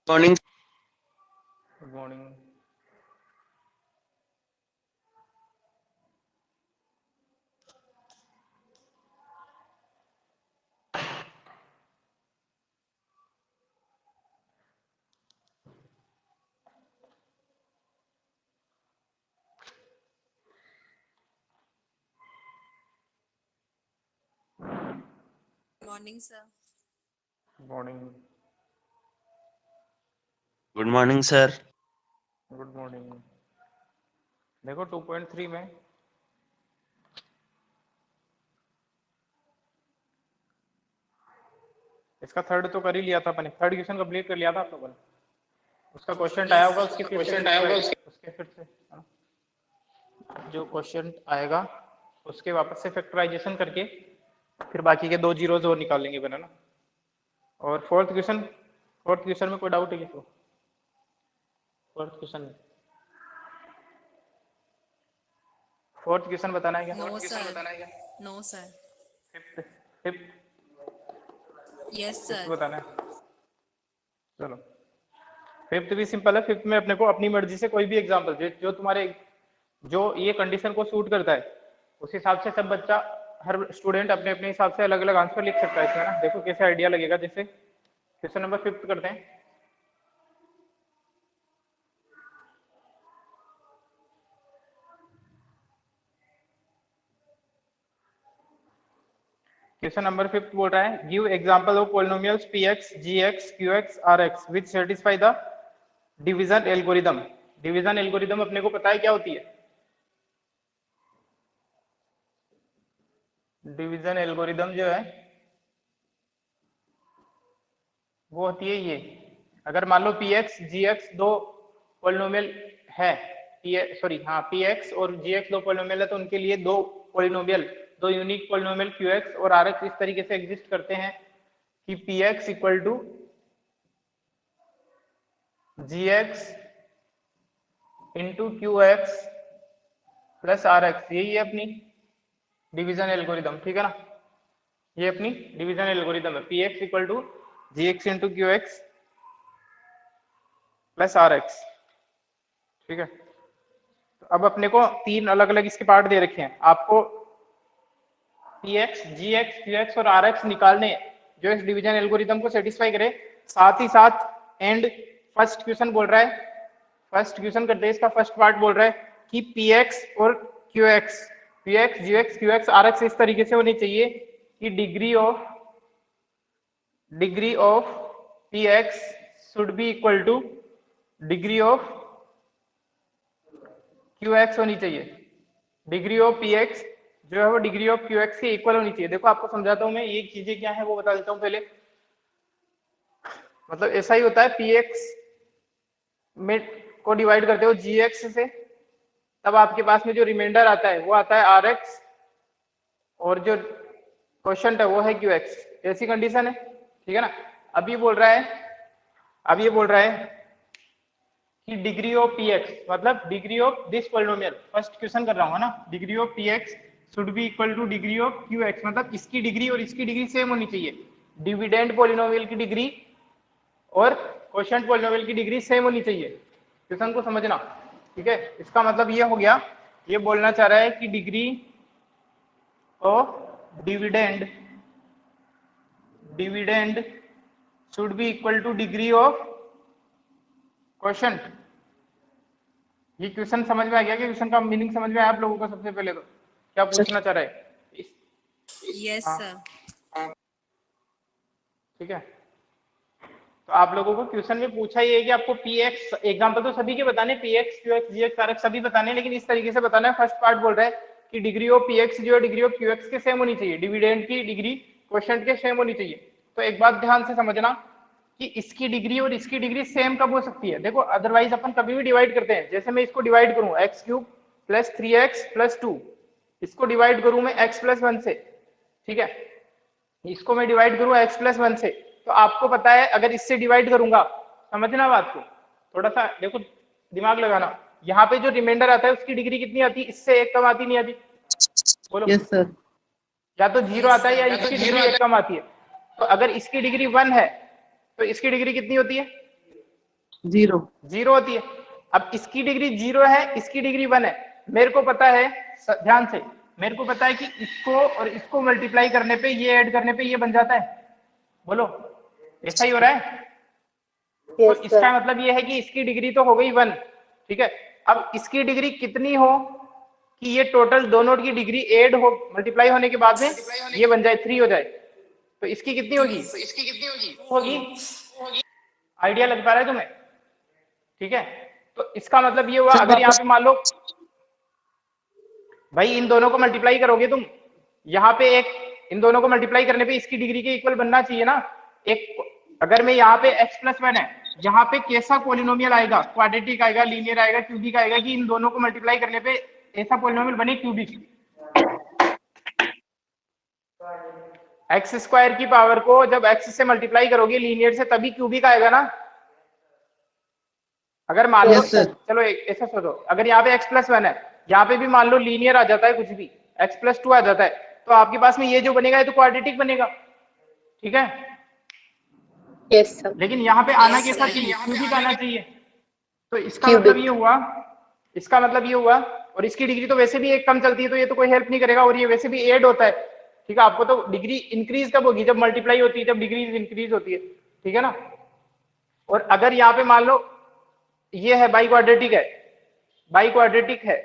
Morning. Good morning. Morning sir. Good morning. Good morning sir. Good morning. देखो 2.3 में इसका third तो कर ही लिया था अपने, थर्ड क्वेश्चन कंप्लीट कर लिया था आप लोगों ने। उसका क्वेश्चन आया होगा, उसके फिर से जो क्वेश्चन आएगा उसके वापस से फैक्टराइजेशन करके फिर बाकी के 2 जीरोज और निकालेंगे बना ना। और फोर्थ क्वेश्चन में कोई डाउट है किसी को? फोर्थ क्वेश्चन बताना है क्या? No sir. No sir. Fifth yes fifth sir. बताना है। चलो फिफ्थ भी सिंपल है। फिफ्थ में अपने को अपनी मर्जी से कोई भी एग्जांपल जो तुम्हारे जो ये कंडीशन को सूट करता है उस हिसाब से सब बच्चा हर स्टूडेंट अपने अपने हिसाब से अलग अलग आंसर लिख सकता है इसमें ना। देखो कैसे आइडिया लगेगा। जैसे क्वेश्चन नंबर फिफ्थ करते हैं। क्वेश्चन नंबर फिफ्थ बोल रहा है give example of polynomials px, gx, qx, rx which satisfy the division algorithm. Division algorithm अपने को पता है क्या होती है? डिवीजन एल्गोरिदम जो है वो होती है ये। अगर मान लो px, gx दो पॉलिनोमियल है, px और gx दो पॉलिनोमियल है तो उनके लिए दो यूनिक पॉलिनोमियल qx और rx इस तरीके से एग्जिस्ट करते हैं कि px equal to gx into qx plus rx। यही है अपनी डिवीजन एल्गोरिदम, ठीक है ना। ये अपनी डिवीजन एल्गोरिदम है, px equal to gx into qx plus rx, ठीक है। तो अब अपने को तीन अलग अलग इसके पार्ट दे रखे हैं। आपको px, gx, qx और rx निकालने हैं जो इस डिवीजन एल्गोरिदम को सेटिस्फाई करे। साथ ही साथ एंड फर्स्ट क्वेश्चन बोल रहा है, फर्स्ट क्वेश्चन करते हैं इसका फर्स्ट पार्ट बोल रहा है कि px और qx, px, gx, qx, rx इस तरीके से होनी चाहिए कि degree of px should be equal to degree of qx होनी चाहिए। डिग्री ऑफ px जो है वो डिग्री ऑफ qx के इक्वल होनी चाहिए। देखो आपको समझाता हूं मैं, ये चीजें क्या है वो बता देता हूं पहले। मतलब ऐसा ही होता है, px में को डिवाइड करते हो gx से, तब आपके पास में जो रिमाइंडर आता है वो आता है rx और जो क्वेश्चन है वो है qx। ऐसी कंडीशन है, ठीक है ना। अब ये बोल रहा है कि डिग्री ऑफ px मतलब degree of this polynomial, first question कर रहा हूँ ना, degree of px should be equal to degree of qx, मतलब इसकी डिग्री और इसकी डिग्री सेम होनी चाहिए। डिविडेंड पॉलिनोमियल की डिग्री और क्वोशिएंट पॉलिनोमियल की डिग्री सेम होनी चाहिए। क्वेश्चन को समझना, ठीक है। इसका मतलब ये हो गया, ये बोलना चाह रहा है कि degree of dividend should be equal to degree of quotient. ये क्वेश्चन समझ में आ गया कि क्वेश्चन का मीनिंग समझ में आया आप लोगों को? सबसे पहले तो क्या पूछना चाह रहा है? यस हाँ, सर। ठीक है। तो आप लोगों को क्वेश्चन में पूछा ये है कि आपको px, एग्जांपल तो सभी के बताने, px, qx, gx, rx सभी बताने, लेकिन इस तरीके से बताना है। फर्स्ट पार्ट बोल रहा है कि डिग्री ऑफ px जो है डिग्री ऑफ qx के सेम होनी चाहिए, डिविडेंड की डिग्री क्वोशिएंट के सेम होनी चाहिए। तो एक बात ध्यान से समझना कि इसकी डिग्री और इसकी डिग्री सेम कब हो सकती है। देखो अदरवाइज अपन कभी भी डिवाइड करते हैं, जैसे मैं इसको डिवाइड करूं x³ प्लस 3x प्लस 2, इसको डिवाइड करूं मैं x प्लस 1 से, ठीक है। इसको मैं डिवाइड करूं x प्लस 1 से, तो आपको पता है अगर इससे डिवाइड करूंगा, समझना बात को थोड़ा सा, देखो दिमाग लगाना, यहाँ पे जो रिमाइंडर आता है उसकी डिग्री कितनी आती है? इससे एक कम आती नहीं आती? बोलो। Yes sir. या तो 0 Yes, आता है या sir. इसकी डिग्री एक कम आती है। तो अगर इसकी डिग्री 1 है तो इसकी डिग्री कितनी होती है? जीरो। जीरो होती है। अब इसकी डिग्री 0 है, इसकी डिग्री 1 है। मेरे को पता है, ध्यान से, मेरे को पता है कि इसको और इसको मल्टीप्लाई करने पे, ये ऐड करने पे ये बन जाता है। बोलो, ऐसा ही हो रहा है? तो इसका मतलब ये है कि इसकी डिग्री तो हो गई 1, ठीक है। अब इसकी डिग्री कितनी हो कि ये टोटल दोनों की डिग्री ऐड हो, मल्टीप्लाई होने के बाद में ये बन जाए 3 हो जाए, तो इसकी कितनी होगी? होगी। आइडिया लग पा रहा है तुम्हें? ठीक है, तो इसका मतलब ये हुआ, अगर यहाँ पे मान लो भाई इन दोनों को मल्टीप्लाई करोगे तुम, यहाँ पे एक, इन दोनों को मल्टीप्लाई करने पे इसकी डिग्री के इक्वल बनना चाहिए ना। एक, अगर मैं यहाँ पे x+1 है, यहाँ पे कैसा पॉलिनोमियल आएगा? क्वाड्रेटिक आएगा, लीनियर आएगा, क्यूबिक आएगा, कि इन दोनों को मल्टीप्लाई करने पे ऐसा पॉलिनोमियल बने क्यूबिक। x² की पावर को जब x से मल्टीप्लाई करोगे लीनियर से, तभी क्यूबिक आएगा ना। अगर मान लो, चलो ऐसा सोचो, अगर यहाँ पे x+1 है, यहाँ पे भी मान लो लीनियर आ जाता है, कुछ भी x+2 आ जाता है, तो आपके पास में ये जो बनेगा ये तो क्वाड्रेटिक बनेगा, ठीक है। Yes sir. लेकिन यहाँ पे आना कैसा चाहिए? क्यूबिक आना चाहिए। तो इसका मतलब ये हुआ, इसका मतलब ये हुआ, और इसकी डिग्री तो वैसे भी एक कम चलती है, तो ये तो कोई हेल्प नहीं करेगा, और ये वैसे भी ऐड होता है, ठीक है। आपको तो डिग्री इंक्रीज कब होगी? जब मल्टीप्लाई होती है, जब डिग्री इंक्रीज होती है, ठीक है ना। और अगर यहाँ पे मान लो ये है बाई क्वाड्रेटिक है, बाई क्वाड्रेटिक है,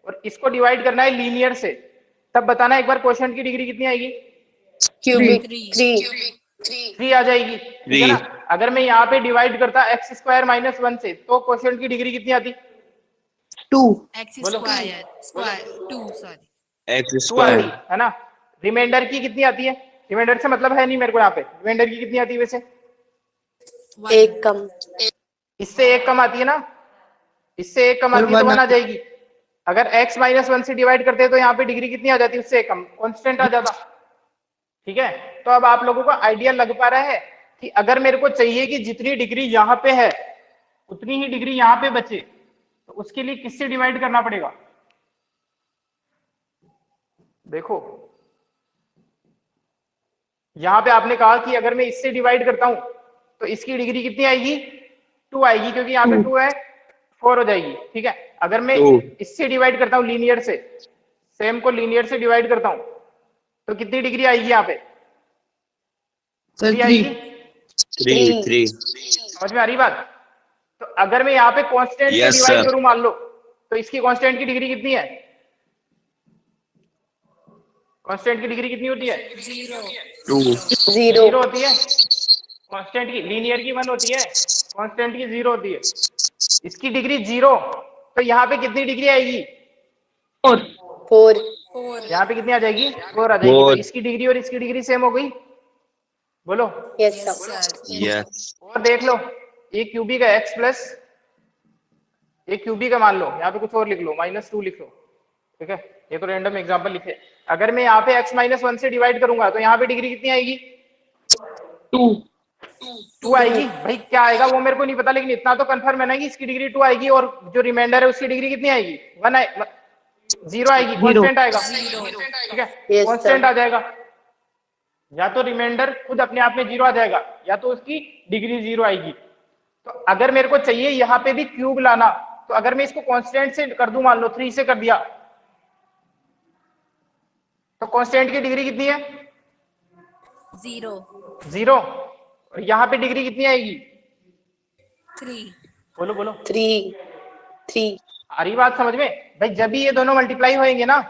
और इसको डिवाइड करना है लीनियर से, तब बताना एक बार क्वोशिएंट की डिग्री कितनी आएगी? क्यूबिक 3 आ जाएगी, ठीक है ना। अगर मैं यहाँ पे डिवाइड करता x² - 1 से, तो क्वोशिएंट की डिग्री कितनी आती? 2। x² 2 सॉरी x² आती है ना। रिमाइंडर की कितनी आती है? रिमाइंडर से मतलब है नहीं मेरे को यहाँ पे, रिमाइंडर की कितनी आती है वैसे? एक कम। इससे एक कम आती है ना, इससे एक कम आती है तो 1 आ जाएगी। अगर x - 1 से डिवाइड करते हैं तो यहाँ पे डिग्री कितनी आ जाती है? उससे एक कम, कांस्टेंट आ जाता, ठीक है। तो अब आप लोगों को आइडिया लग पा रहा है कि अगर मेरे को चाहिए कि जितनी डिग्री यहाँ पे है उतनी ही डिग्री यहाँ पे बचे, तो उसके लिए किससे डिवाइड करना पड़ेगा? देखो, यहाँ पे आपने कहा कि अगर मैं इससे डिवाइड करता हूं तो इसकी डिग्री कितनी आएगी? 2 आएगी, क्योंकि यहाँ पे 2 है, 4 हो जाएगी, ठीक है। अगर मैं इससे डिवाइड करता हूँ लीनियर से, सेम को लीनियर से डिवाइड करता हूं, तो कितनी डिग्री आएगी यहाँ पे? 3 आएगी। 3 समझ में आ रही बात? तो अगर मैं यहाँ पे कांस्टेंट से Yes, डिवाइड sir. करूं मान लो, तो इसकी कांस्टेंट की डिग्री कितनी है? कांस्टेंट की डिग्री कितनी होती है? 0 होती है। कांस्टेंट की, लीनियर की 1 होती है, कांस्टेंट की 0 होती है। इसकी डिग्री 0, तो यहाँ पे कितनी डिग्री आएगी? 4 यहाँ पे कितनी आ जाएगी? 4 आ जाएगी। तो इसकी डिग्री और इसकी डिग्री सेम हो गई, बोलो। Yes sir. yes और देख लो, ये क्यूबिक है x+, ये क्यूबिक है मान लो, यहाँ पे कुछ और लिख लो, -2 लिख लो, ठीक है। ये तो रैंडम एग्जांपल लिखे। अगर मैं यहाँ पे x - 1 से डिवाइड करूंगा तो यहाँ पे डिग्री कितनी आएगी? 2 आएगी। भाई क्या आएगा वो मेरे को नहीं पता, लेकिन इतना तो कंफर्म है ना कि इसकी डिग्री 2 आएगी, और जो रिमाइंडर है उसकी डिग्री कितनी आएगी? 0 आएगी, कांस्टेंट आएगा, ठीक है। Yes, constant sir. आ जाएगा, या तो रिमाइंडर खुद अपने आप में 0 आ जाएगा, या तो उसकी डिग्री 0 आएगी। तो अगर मेरे को चाहिए यहाँ पे भी क्यूब लाना, तो अगर मैं इसको कांस्टेंट से कर दूं, मान लो 3 से कर दिया, तो कांस्टेंट की डिग्री कितनी है? 0। और यहाँ पे डिग्री कितनी आएगी? 3 बोलो बोलो। 3 आ रही बात समझ में? भाई जब भी ये दोनों मल्टीप्लाई होंगे ना,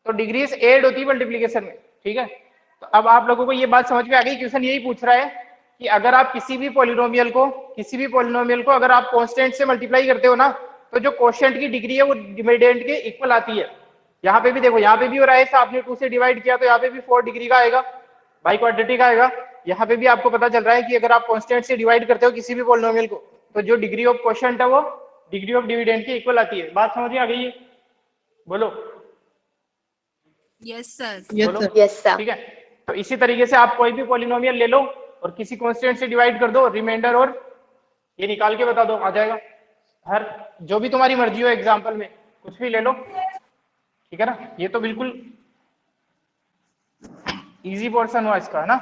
तो डिग्रीज ऐड होती है मल्टीप्लीकेशन में, ठीक है। तो अब आप लोगों को ये बात समझ में आ गई। क्वेश्चन यही पूछ रहा है कि अगर आप किसी भी पॉलिनोमियल को अगर आप कांस्टेंट से मल्टीप्लाई करते हो ना, तो जो क्वोशिएंट की डिग्री है वो डिविडेंड के इक्वल आती है। यहाँ पे भी देखो, यहाँ पे भी हो रहा है, आपने 2 से डिवाइड किया तो यहाँ पे भी 4 डिग्री का आएगा, बाई क्वाड्रेटिक आएगा। यहाँ पे भी आपको पता चल रहा है कि अगर आप कांस्टेंट से डिवाइड करते हो किसी भी पॉलिनोमियल को, तो जो डिग्री ऑफ क्वोशिएंट है वो डिग्री ऑफ डिविडेंड के इक्वल आती है। बात समझ में आ गई है? बोलो। यस सर बोलो। Yes sir. ठीक है, तो इसी तरीके से आप कोई भी पॉलिनोमियल ले लो और किसी कांस्टेंट से डिवाइड कर दो, रिमाइंडर और ये निकाल के बता दो, आ जाएगा। हर जो भी तुम्हारी मर्जी हो, एग्जांपल में कुछ भी ले लो, ठीक है ना। ये तो बिल्कुल इजी पोर्शन हुआ इसका, है ना।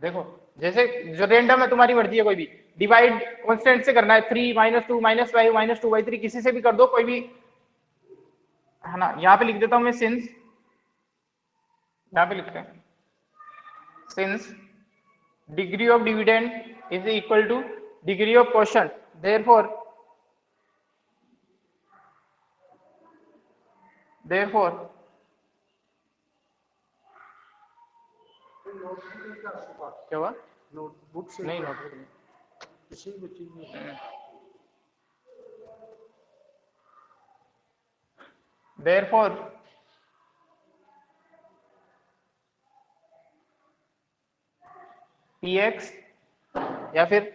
देखो जैसे जो रेंडम है तुम्हारी मर्जी है, कोई भी डिवाइड कांस्टेंट से करना है, 3 -2 -5 -2/3 किसी से भी कर दो, कोई भी है ना। यहाँ पे लिख देता हूं मैं सिंस, यहाँ पे लिखते हैं since degree of dividend is equal to degree of quotient, therefore क्या हुआ? नोटबुक से नहीं, नोटबुक नहीं। किसी भी चीज में Therefore, px या फिर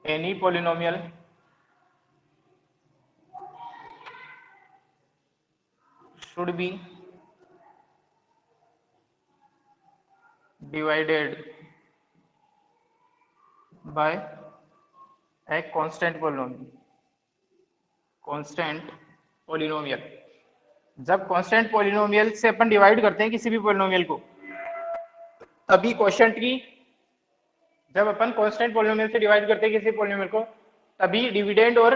any polynomial should be divided by a constant polynomial. constant polynomial, जब कांस्टेंट पॉलिनोमियल से अपन डिवाइड करते हैं किसी भी पॉलिनोमियल को, तभी क्वोशंट की, जब अपन कांस्टेंट पॉलिनोमियल से डिवाइड करते हैं किसी पॉलिनोमियल को, तभी डिविडेंड और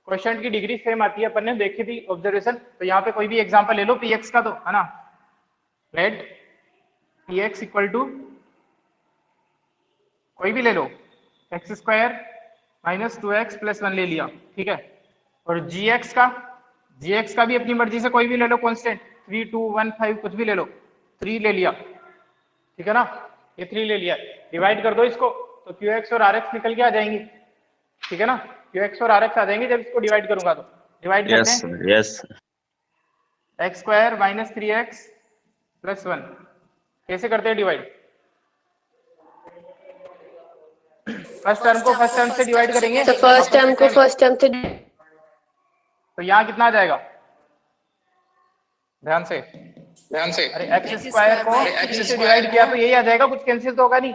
क्वोशंट की डिग्री सेम आती है। अपन ने देखी थी ऑब्जर्वेशन। तो यहाँ पे कोई भी एग्जांपल ले लो px का, तो है ना, लेट px इक्वल टू कोई भी ले लो, x² - 2x + 1 ले लिया, ठीक है। और gx का भी अपनी मर्जी से कोई भी ले लो कांस्टेंट, 3 2 1 5 कुछ भी ले लो, 3 ले लिया, ठीक है ना, ये 3 ले लिया। डिवाइड कर दो इसको तो qx और rx निकल के आ जाएंगी, ठीक है ना, qx और rx आ जाएंगे जब इसको डिवाइड करूंगा। तो डिवाइड करते Yes, हैं, sir. Yes, sir. x² - 3x + 1 कैसे करते हैं डिवाइड? फर्स्ट टर्म को फर्स्ट टर्म से डिवाइड करेंगे, तो फर्स्ट टर्म को फर्स्ट टर्म से, तो यहाँ कितना आ जाएगा? ध्यान से अरे x² को 3 से डिवाइड किया तो यही आ जाएगा, कुछ कैंसिल तो होगा नहीं,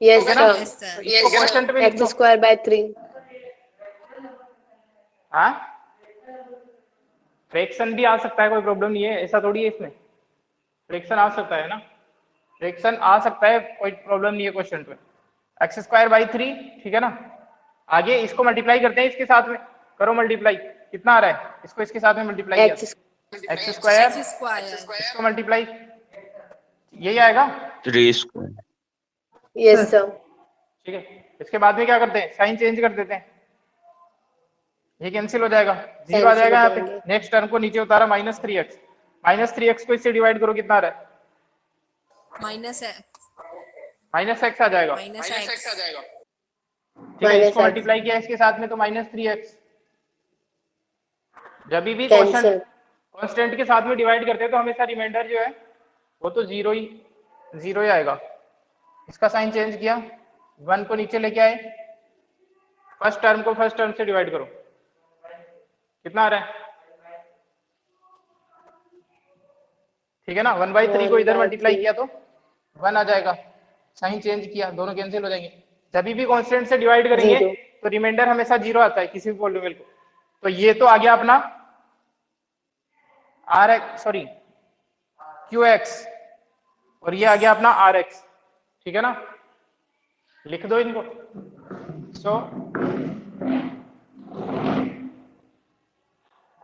यस है ना? Sir, Yes, sir. इसको क्वोशंट में लिख दो। x² / 3। हाँ, फ्रैक्शन भी आ सकता है, कोई प्रॉब्लम नहीं है, ऐसा थोड़ी है, इसमें फ्रैक्शन आ सकता है ना, फ्रैक्शन आ सकता है, कोई प्रॉब्लम नहीं है क्वोशंट में। x² / 3, ठीक है ना। आगे इसको मल्टीप्लाई करते हैं, इसके साथ में करो मल्टीप्लाई, कितना आ रहा है? इसको इसके साथ में मल्टीप्लाई किया, x² X square. इसको मल्टीप्लाई, यही आएगा, 3 square. यस सर, ठीक है। इसके बाद में क्या करते हैं, साइन चेंज कर देते हैं, ये कैंसिल हो जाएगा, 0 आ Cancel जाएगा हो यहाँ पे। जाएंगे। नेक्स्ट टर्म को नीचे उतारा, -3x को इससे डिवाइड करो, कितना आ रहा है? -x आ जाएगा, Minus X. ठीक है। इसको -x. मल्टीप्लाई किया इसके साथ में तो -3x। जब भी कैंसिल, कांस्टेंट के साथ में डिवाइड करते हैं तो हमेशा रिमाइंडर जो है वो तो जीरो ही आएगा। इसका साइन चेंज किया, 1 को नीचे लेके आए, फर्स्ट टर्म को फर्स्ट टर्म से डिवाइड करो, कितना आ रहा है? ठीक है ना, 1/3 को इधर मल्टीप्लाई किया तो 1 आ जाएगा, साइन चेंज किया, दोनों कैंसिल हो जाएंगे। जब भी कांस्टेंट से डिवाइड करेंगे Zero. तो रिमाइंडर हमेशा 0 आता है किसी भी पॉलिनोमियल को। तो ये तो आ गया अपना QX और ये आ गया अपना RX, ठीक है ना, लिख दो इनको। सो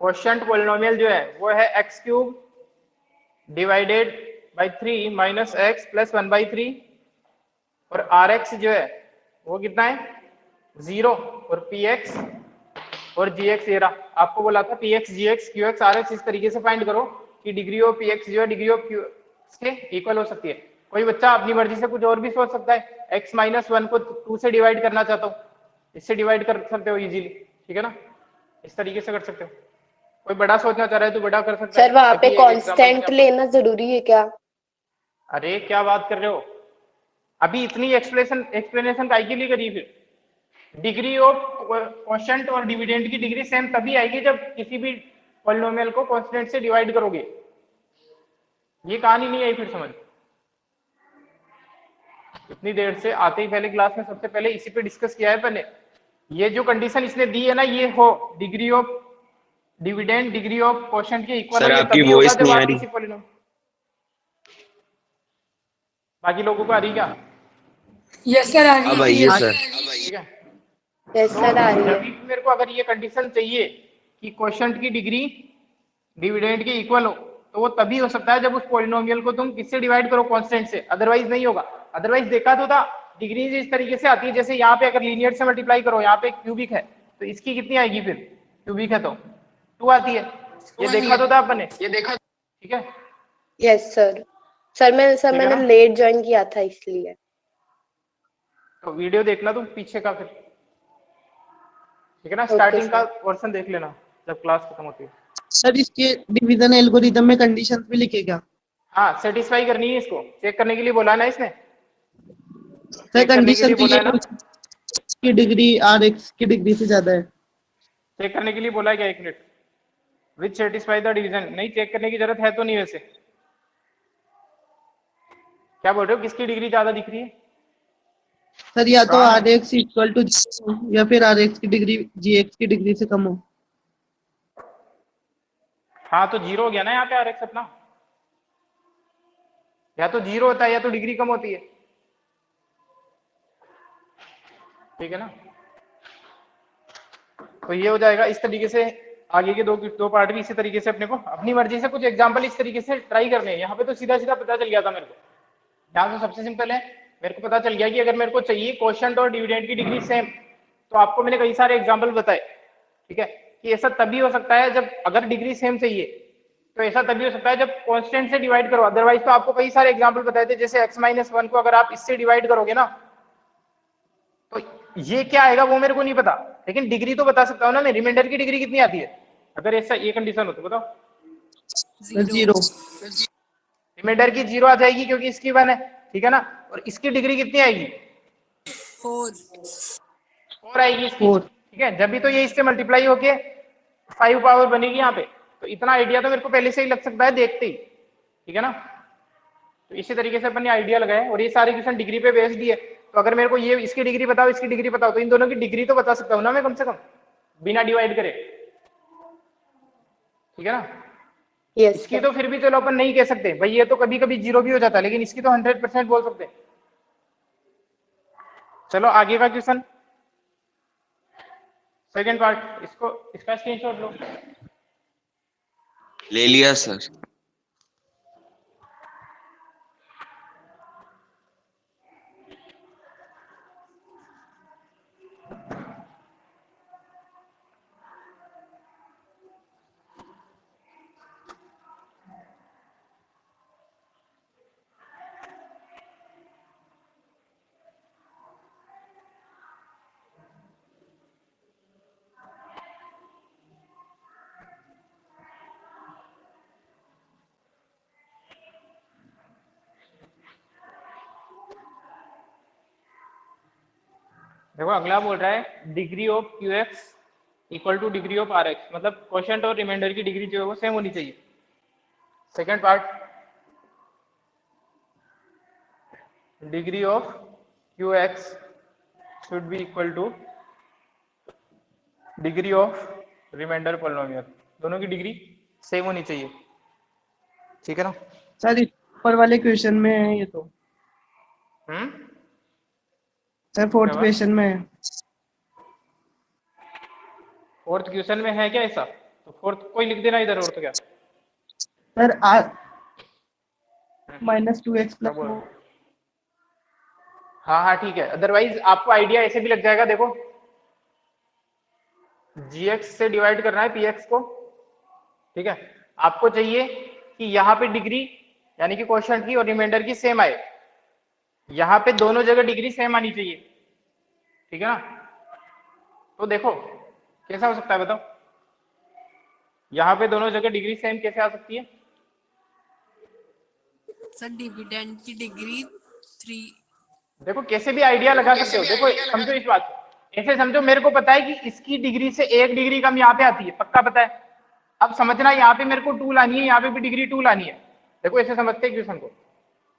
क्वोशिएंट पॉलिनोमियल जो है वो है x³ divided by 3 minus x plus 1/3 और RX जो है वो कितना है 0 और PX और GX ये रहा। आपको बोला था PX, GX, QX, RX इस तरीके से फाइंड करो कि डिग्री ऑफ PX जो है डिग्री ऑफ QX के इक्वल हो सकती है। कोई बच्चा अपनी मर्जी से कुछ और भी सोच सकता है, x - 1 को 2 से डिवाइड करना चाहता हूँ, इससे डिवाइड कर सकते हो इजीली, ठीक है ना, इस तरीके से कर सकते हो। कोई बड़ा सोचना चाह रहा है तो बड़ा कर सकता है। सर वहाँ पे अभी एक example कांस्टेंट लेना जरूरी है क्या? अरे क्या बात कर रहे हो, अभी इतनी एक्सप्लेनेशन काहे के लिए करी? फिर डिग्री ऑफ क्वोशिएंट और डिविडेंड की डिग्री सेम तभी आएगी जब किसी भी पॉलिनोमियल को कांस्टेंट से डिवाइड करोगे। ये कहानी नहीं आई फिर समझ। इतनी देर से आते ही पहले क्लास में सबसे पहले इसी पे डिस्कस किया है। पहले ये जो कंडीशन इसने दी है ना, ये हो degree of dividend degree of quotient के इक्वल सर, हो, ये आपकी तभी होगा voice जब नहीं आ आप रही। किसी पॉलिनोमियल, बाकी लोगों को आ रही क्या? यस सर, आ रही अब है। आइए सर। ठीक है, यस तो सर आ रही जब है। भी मेरे को अगर ये कंडीशन चाहिए कि क्वोशंट की डिग्री डिविडेंड के इक्वल हो, तो वो तभी हो सकता है जब उस पॉलिनोमियल को तुम किससे डिवाइड करो, कांस्टेंट से, अदरवाइज नहीं होगा। अदरवाइज देखा तो था डिग्रीज इस तरीके से आती है, जैसे यहाँ पे अगर लीनियर से मल्टीप्लाई करो, यहाँ पे क्यूबिक है तो इसकी कितनी आएगी, फिर क्यूबिक है तो 2 आती है। ये देखा तो था अपने, ये देखा, ठीक है। Yes sir. सर ठीक है मैंने ना? लेट ज्वाइन किया था इसलिए। तो वीडियो देखना तुम पीछे का फिर, ठीक है ना, ओके स्टार्टिंग का सर। पोर्शन देख लेना जब क्लास खत्म होती है। सर इसके डिवीजन एल्गोरिदम में कंडीशंस भी लिखे क्या? हाँ, सेटिस्फाई करनी है, इसको चेक करने के लिए बोला ना इसने, सर चेक करने के लिए कंडीशन तो बोला ये है ना, की डिग्री RX की डिग्री से ज्यादा है। चेक करने के लिए बोला है क्या, 1 minute, which satisfy the division, नहीं चेक करने की जरूरत है तो नहीं। वैसे क्या बोल रहे हो, किसकी डिग्री ज्यादा दिख रही है? सर या तो कहाँ है? RX इक्वल टू या फिर RX की डिग्री GX की डिग्री से कम हो। हाँ तो जीरो हो गया ना यहाँ पे RX अपना, या तो जीरो होता है या तो डिग्री कम होती है, ठीक है ना। तो ये हो जाएगा इस तरीके से। आगे के दो पार्ट भी इसी तरीके से अपने को अपनी मर्जी से कुछ एग्जांपल इस तरीके से ट्राई करने हैं। यहाँ पे तो सीधा सीधा पता चल गया था मेरे को, यहाँ से सबसे सिंपल है, मेरे को पता चल गया कि अगर मेरे को चाहिए क्वोशंट और डिविडेंड की डिग्री सेम, तो आपको मैंने कई सारे एग्जाम्पल बताए, ठीक है, कि ऐसा तभी हो सकता है जब अगर डिग्री सेम चाहिए, तो ऐसा तभी हो सकता है जब कांस्टेंट से डिवाइड करो। अदरवाइज तो आपको कई सारे एग्जांपल बताए थे, जैसे x-1 को अगर आप इससे डिवाइड करोगे ना, तो ये क्या आएगा वो मेरे को नहीं पता, लेकिन डिग्री तो बता सकता हूँ ना मैं, रिमाइंडर की डिग्री कितनी आती है अगर ऐसा ये कंडीशन हो तो बताओ। जीरो। रिमाइंडर की 0 आ जाएगी क्योंकि इसकी 1 है, ठीक है ना, और इसकी डिग्री कितनी आएगी, 4 आएगी इसकी, 4। ठीक है। जब भी तो ये इससे मल्टीप्लाई होके 5 पावर बनेगी यहाँ पे, तो इतना आइडिया तो मेरे को पहले से ही लग सकता है देखते ही, ठीक है ना। तो इसी तरीके से अपन ने आइडिया लगाया, और ये सारे क्वेश्चन डिग्री पे बेस्ड ही है। तो अगर मेरे को ये इसकी डिग्री बताओ, इसकी डिग्री बताओ, तो इन दोनों की डिग्री तो बता सकता हूँ ना मैं कम से कम, बिना डिवाइड करे, ठीक है ना। यस इसकी सर। तो फिर भी चलो अपन नहीं कह सकते भाई, ये तो कभी कभी जीरो भी हो जाता है, लेकिन इसकी तो 100% बोल सकते हैं। चलो आगे का क्वेश्चन, सेकंड पार्ट, इसका स्क्रीनशॉट लो। ले लिया सर। देखो अगला बोल रहा है degree of QX equal to degree of RX, मतलब क्वोशंट और रिमाइंडर की डिग्री जो है वो सेम होनी चाहिए। Second part, degree of QX should be equal to degree of remainder polynomial, दोनों की डिग्री सेम होनी चाहिए, ठीक है ना। सर इस ऊपर वाले क्वेश्चन में है ये तो। सर फोर्थ क्या हुआ? क्वेश्चन में है। फोर्थ क्वेश्चन में है क्या ऐसा? तो फोर्थ कोई लिख देना इधर, और तो क्या। सर -2x क्या प्लस बोल रहे हो? हाँ हाँ ठीक है, अदरवाइज आपको आइडिया ऐसे भी लग जाएगा। देखो gx से डिवाइड करना है px को, ठीक है। आपको चाहिए कि यहाँ पे डिग्री यानी कि क्वोशंट की और रिमाइंडर की सेम आए, यहाँ पे दोनों जगह डिग्री सेम आनी चाहिए, ठीक है ना। तो देखो कैसा हो सकता है बताओ, यहाँ पे दोनों जगह डिग्री सेम कैसे आ सकती है? सर डिविडेंड की डिग्री 3। देखो कैसे भी आइडिया लगा सकते हो। देखो समझो इस बात को, ऐसे समझो मेरे को पता है कि इसकी डिग्री से 1 डिग्री कम यहाँ पे आती है, पक्का पता है। अब समझना यहाँ पे मेरे को 2 लानी है, यहाँ पे भी डिग्री 2 लानी है। देखो ऐसे समझते हैं क्वेश्चन को,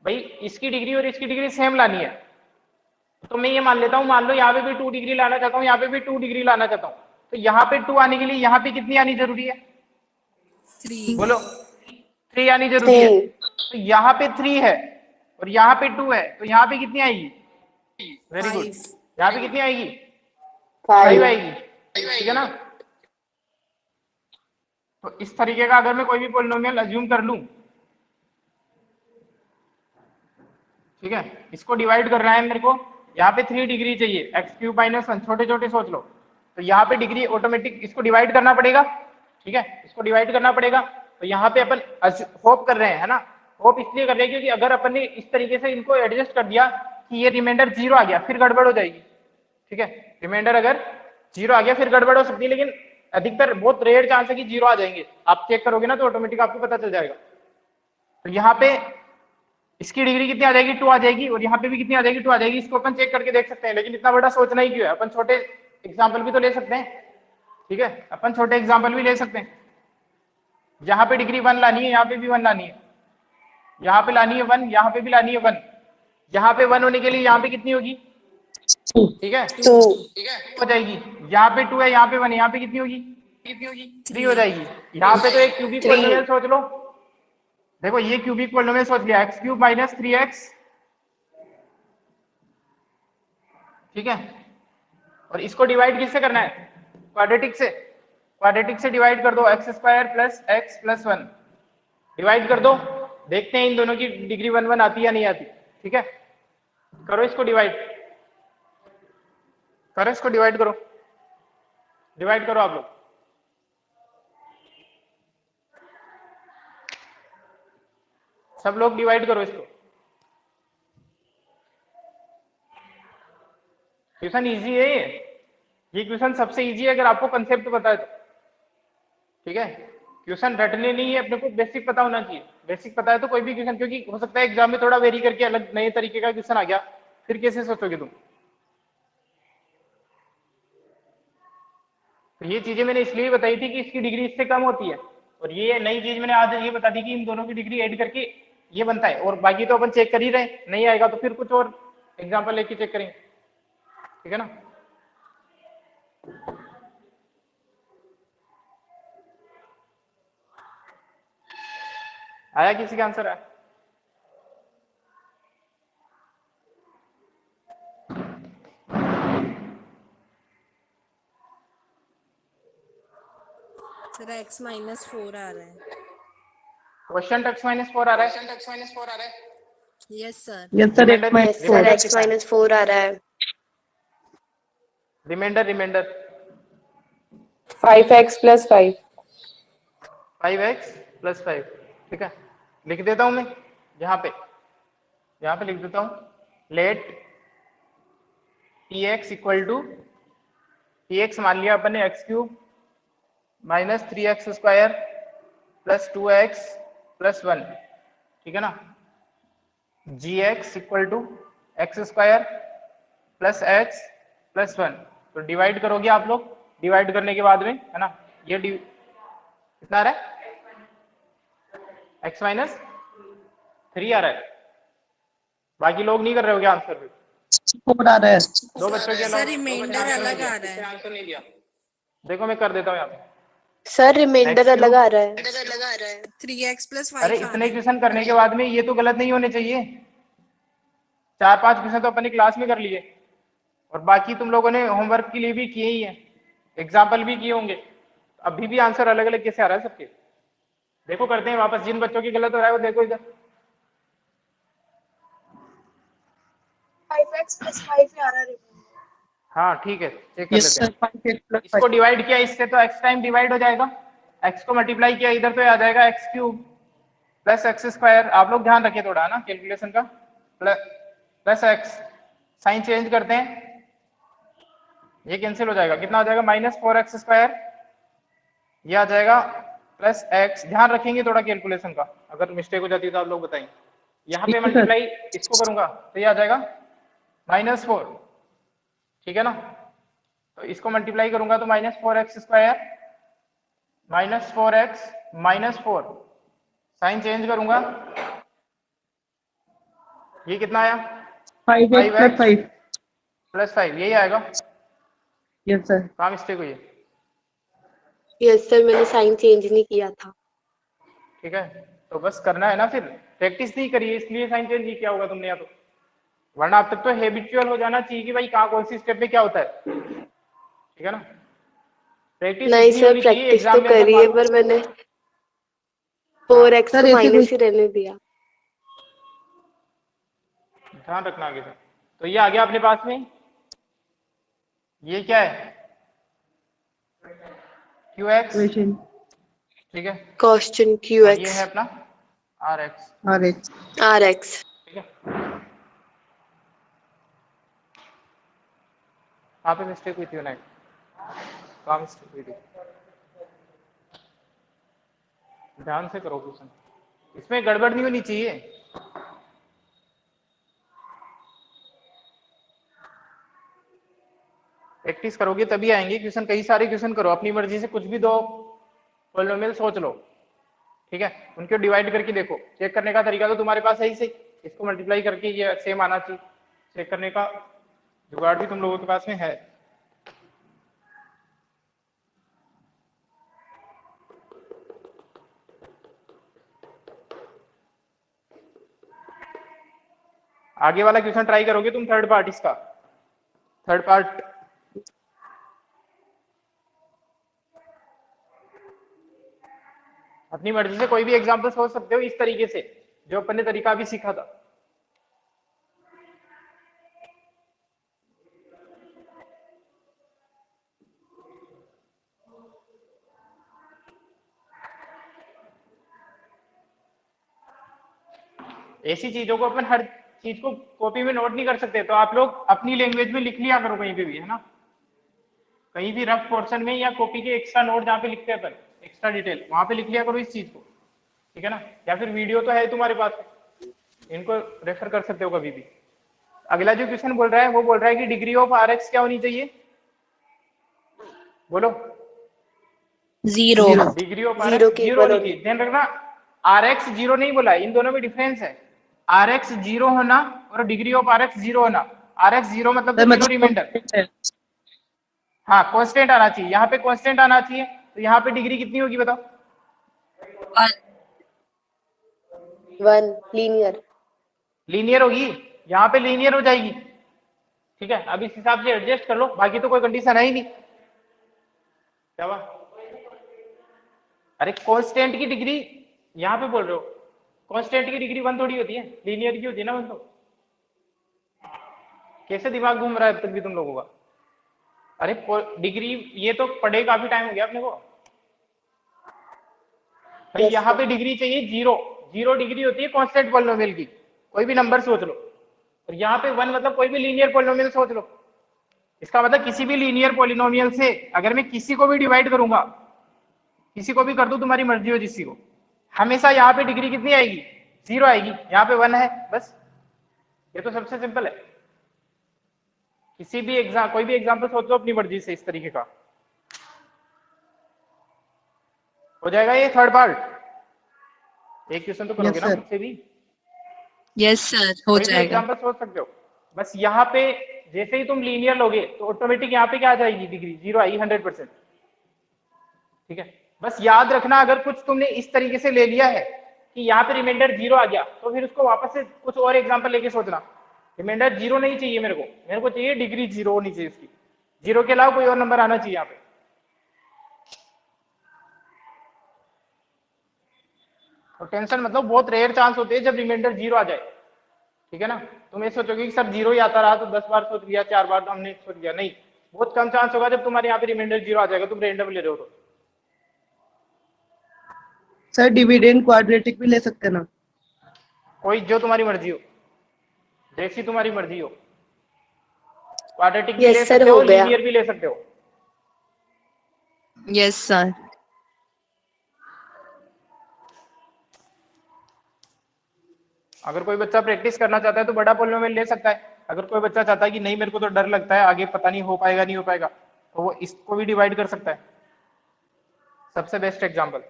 भाई इसकी डिग्री और इसकी डिग्री सेम लानी है, तो मैं ये मान लेता हूँ, मान लो यहाँ पे भी 2 डिग्री लाना चाहता हूँ, यहाँ पे भी 2 डिग्री लाना चाहता हूँ, तो यहाँ पे 2 आने के लिए यहाँ पे कितनी आनी जरूरी है? 3 बोलो 3 आनी जरूरी है। 3. तो यहाँ पे 3 है और यहाँ पे 2 है, तो यहाँ पे कितनी आएगी? Very good. 5 यहाँ पे कितनी आएगी? 5 5. आएगी, ठीक है ना। तो इस तरीके का अगर मैं कोई भी पॉलिनोमियल अज्यूम कर लूं, ठीक है, इसको डिवाइड करना है मेरे को, यहाँ पे 3 डिग्री चाहिए, x³ - 1, छोटे छोटे सोच लो, तो यहाँ पे डिग्री ऑटोमेटिक इसको डिवाइड करना पड़ेगा, ठीक है, इसको डिवाइड करना पड़ेगा। तो यहाँ पे अपन होप कर रहे हैं, है ना, होप इसलिए कर रहे हैं क्योंकि अगर अपन ने इस तरीके से इनको एडजस्ट कर दिया कि ये रिमाइंडर 0 आ गया, फिर गड़बड़ हो जाएगी, ठीक है। रिमाइंडर अगर 0 आ गया फिर गड़बड़ हो सकती है, लेकिन अधिकतर बहुत रेयर चांस है कि 0 आ जाएंगे। आप चेक करोगे ना तो ऑटोमेटिक आपको पता चल जाएगा। तो यहाँ पे इसकी डिग्री कितनी आ जाएगी? 2 आ जाएगी, और यहाँ पे भी कितनी आ जाएगी? 2 आ जाएगी। इसको अपन चेक करके देख सकते हैं, लेकिन इतना बड़ा सोचना ही क्यों है, अपन छोटे एग्जाम्पल भी तो ले सकते हैं, ठीक है, अपन छोटे एग्जाम्पल भी ले सकते हैं। यहाँ पे डिग्री 1 लानी है, यहाँ पे भी 1 लानी है, यहाँ पे लानी है 1, यहाँ पे भी लानी है 1। यहाँ पे 1 होने के लिए यहाँ पे कितनी होगी? ठीक है, 2. हो जाएगी। यहाँ पे 2 है, यहाँ पे 1 है, यहाँ पे कितनी होगी? 3 हो जाएगी। यहाँ पे तो एक क्यूबिक पॉलिनोमियल सोच लो, देखो ये क्यूबिक पॉलिनोमियल सोच लिया, x³ - 3x, ठीक है, और इसको डिवाइड किससे करना है? क्वाड्रेटिक से। क्वाड्रेटिक से डिवाइड कर दो, x² + x + 1 डिवाइड कर दो, देखते हैं इन दोनों की डिग्री 1 1 आती है या नहीं आती, ठीक है। करो इसको डिवाइड, करो इसको डिवाइड करो, डिवाइड करो आप लोग। सब लोग डिवाइड करो इसको। क्वेश्चन इजी है ये क्वेश्चन सबसे इजी है अगर आपको कंसेप्ट पता है तो, ठीक है। क्वेश्चन रटने नहीं है, अपने को बेसिक पता होना चाहिए। बेसिक पता है तो कोई भी क्वेश्चन, क्योंकि हो सकता है एग्जाम में थोड़ा वेरी करके अलग नए तरीके का क्वेश्चन आ गया, फिर कैसे सोचोगे तुम। तो ये चीजें मैंने इसलिए बताई थी कि इसकी डिग्री इससे कम होती है, और ये नई चीज मैंने आज ये बता दी कि इन दोनों की डिग्री ऐड करके ये बनता है, और बाकी तो अपन चेक कर ही रहे, नहीं आएगा तो फिर कुछ और एग्जाम्पल लेके चेक करेंगे, ठीक है ना। आया किसी का आंसर? आया? सर x - 4 आ रहा है। क्वेश्चन x - 4 आ रहा है? Yes sir. Yes sir, remainder Yes, sir. X - 4 आ रहा है. Reminder 5x + 5. 5x + 5, ठीक है, लिख देता हूं मैं यहाँ पे लिख देता हूं, लेट px = px मान लिया अपन ने x³ - 3x² + 2x + 1, ठीक है ना। gx = x² + x + 1, तो डिवाइड करोगे आप लोग, डिवाइड करने के बाद में, है ना, ये कितना आ रहा है? x - 3 आ रहा है। बाकी लोग नहीं कर रहे हो क्या आंसर भी? 4 आ रहा है। दो बच्चों के सर रिमाइंडर अलग आ रहा है। आंसर नहीं दिया। देखो मैं कर देता हूँ यहाँ पे। सर रिमाइंडर X³ अलग आ रहा है. 3x + 5 अरे आ इतने रहा है। क्वेश्चन करने के बाद में ये तो गलत नहीं होने चाहिए। 4-5 क्वेश्चन तो अपनी क्लास में कर लिए, और बाकी तुम लोगों ने होमवर्क के लिए भी किए ही है, एग्जाम्पल भी किए होंगे, अभी भी आंसर अलग अलग कैसे आ रहा है सबके। देखो करते हैं वापस, जिन बच्चों की गलत हो रहा है वो देखो इधर। 5x + 5 आ रहा है। हाँ ठीक है, चेक कर यस लेते सर, हैं। 5x + इसको 5। डिवाइड किया इससे तो x टाइम डिवाइड हो जाएगा, x को मल्टीप्लाई किया इधर तो आ जाएगा x³ + x²। आप लोग ध्यान रखिए थोड़ा ना कैलकुलेशन का, प्लस x, साइन चेंज करते हैं, ये कैंसिल हो जाएगा, कितना हो जाएगा? -4x², ये आ जाएगा +x। ध्यान रखेंगे थोड़ा कैलकुलेशन का, अगर मिस्टेक हो जाती है तो आप लोग बताएंगे। यहाँ पे मल्टीप्लाई इसको करूंगा तो ये आ जाएगा -4, ठीक है ना। तो इसको मल्टीप्लाई करूंगा तो -4x², -4x - 4, साइन चेंज करूंगा, ये कितना आया? 5x + 5। + 5, यही आएगा। Yes sir. कहाँ मिस्टेक हुई है? यस सर, मैंने साइन चेंज नहीं किया था. ठीक है, तो बस करना है ना, फिर प्रैक्टिस नहीं करिए इसलिए साइन चेंज नहीं किया होगा तुमने, या तो वरना अब तक तो हैबिचुअल हो जाना चाहिए कि भाई कहाँ कौन सी स्टेप में क्या होता है, ठीक है ना। प्रैक्टिस नहीं इतनी सर, होनी चाहिए प्रैक्टिस एग्जाम तो में अगर करी है पर मैंने 4x सर को ऐसे माइनस कुछ ही रहने दिया। ध्यान रखना आगे से। तो ये आ गया अपने पास में, ये क्या है QX, इक्वेशन ठीक है, क्वेश्चन और ये QX है अपना RX, RX। RX। ठीक है। कहाँ पे मिस्टेक हुई थी विनायक, कहाँ मिस्टेक हुई थी, ध्यान से करो क्वेश्चन, इसमें गड़बड़ नहीं होनी चाहिए। प्रैक्टिस करोगे तभी आएंगे क्वेश्चन, कई सारे क्वेश्चन करो अपनी मर्जी से, कुछ भी दो पॉलिनोमियल सोच लो, ठीक है, उनको डिवाइड करके देखो, चेक करने का तरीका तो तुम्हारे पास है ही सही, इसको मल्टीप्लाई करके ये सेम आना चाहिए, चेक करने का जुगाड़ भी तुम लोगों के पास में है। आगे वाला क्वेश्चन ट्राई करोगे तुम, थर्ड पार्ट इसका, थर्ड पार्ट अपनी मर्जी से कोई भी एग्जांपल सोच सकते हो इस तरीके से जो अपन ने तरीका भी सीखा था। ऐसी चीजों को अपन हर चीज को कॉपी में नोट नहीं कर सकते, तो आप लोग अपनी लैंग्वेज में लिख लिया करो कहीं पे भी, है ना, कहीं भी रफ पोर्शन में या कॉपी के एक्स्ट्रा नोट जहाँ पे लिखते हैं अपन, एक्स्ट्रा डिटेल वहां पे लिख लिया करो इस चीज को, ठीक है ना, या फिर वीडियो तो है तुम्हारे पास, इनको रेफर कर सकते हो कभी भी। अगला जो क्वेश्चन बोल रहा है वो बोल रहा है कि डिग्री ऑफ RX क्या होनी चाहिए, बोलो। Zero. Degree of zero RX की जीरो इक्वल होनी होनी। चाहिए, ध्यान रखना, RX जीरो नहीं बोला, इन दोनों में डिफरेंस है, RX जीरो होना और डिग्री ऑफ RX जीरो होना। RX जीरो मतलब सर तो जीरो मतलब रिमाइंडर, हाँ कांस्टेंट आना चाहिए, यहाँ पे कांस्टेंट आना चाहिए, तो यहाँ पे डिग्री कितनी होगी बताओ, 1 लीनियर। लीनियर होगी, यहाँ पे लीनियर हो जाएगी, ठीक है, अब इस हिसाब से एडजस्ट कर लो, बाकी तो कोई कंडीशन है ही नहीं। क्या हुआ, अरे कांस्टेंट की डिग्री यहाँ पे बोल रहे हो, कांस्टेंट की डिग्री 1 थोड़ी होती है, लीनियर की होती है ना 1 तो। कैसे दिमाग घूम रहा है अब तक भी तुम लोगों का, अरे डिग्री ये तो पढ़े काफी टाइम हो गया अपने को भाई, Yes, यहाँ sir. पे डिग्री चाहिए जीरो, जीरो डिग्री होती है कांस्टेंट पॉलिनोमियल की, कोई भी नंबर सोच लो, और यहाँ पे 1 मतलब कोई भी लीनियर पॉलिनोमियल सोच लो, इसका मतलब किसी भी लीनियर पॉलिनोमियल से अगर मैं किसी को भी डिवाइड करूंगा, किसी को भी कर दूं, तुम्हारी मर्जी हो जिसकी को, हमेशा यहाँ पे डिग्री कितनी आएगी, जीरो आएगी, यहाँ पे 1 है बस, ये तो सबसे सिंपल है। किसी भी एग्जाम, कोई भी एग्जाम्पल सोच लो अपनी मर्जी से, इस तरीके का हो जाएगा ये थर्ड पार्ट। एक क्वेश्चन तो करोगे Yes, ना sir. मुझसे भी, यस सर, हो कोई भी जाएगा। एग्जाम्पल सोच सकते हो, बस यहाँ पे जैसे ही तुम लीनियर लोगे तो ऑटोमेटिक यहाँ पे क्या आ जाएगी, डिग्री जीरो आएगी 100%, ठीक है। बस याद रखना अगर कुछ तुमने इस तरीके से ले लिया है कि यहाँ पे रिमाइंडर जीरो आ गया, तो फिर उसको वापस से कुछ और एग्जाम्पल लेके सोचना, रिमाइंडर जीरो नहीं चाहिए मेरे को चाहिए डिग्री जीरो होनी चाहिए उसकी, जीरो के अलावा कोई और नंबर आना चाहिए यहाँ पे। और टेंशन मतलब बहुत रेयर चांस होते हैं जब रिमाइंडर जीरो आ जाए, ठीक है ना। तुम ये सोचोगे कि सर जीरो ही आता रहा तो 10 बार सोच लिया, 4 बार तो हमने सोच लिया, नहीं, बहुत कम चांस होगा जब तुम्हारे यहाँ पे रिमाइंडर जीरो आ जाएगा, तुम रैंडम ले रहे हो तो। सर डिविडेंड क्वाड्रेटिक भी ले सकते हैं ना? कोई जो तुम्हारी मर्जी हो, जैसी तुम्हारी मर्जी हो, क्वाड्रेटिक भी Yes, ले sir, सकते हो, हो गया। लीनियर भी ले सकते हो। Yes sir. अगर कोई बच्चा प्रैक्टिस करना चाहता है तो बड़ा पॉलिनोमियल ले सकता है, अगर कोई बच्चा चाहता है कि नहीं मेरे को तो डर लगता है आगे पता नहीं हो पाएगा नहीं हो पाएगा, तो वो इसको भी डिवाइड कर सकता है। सबसे बेस्ट एग्जांपल,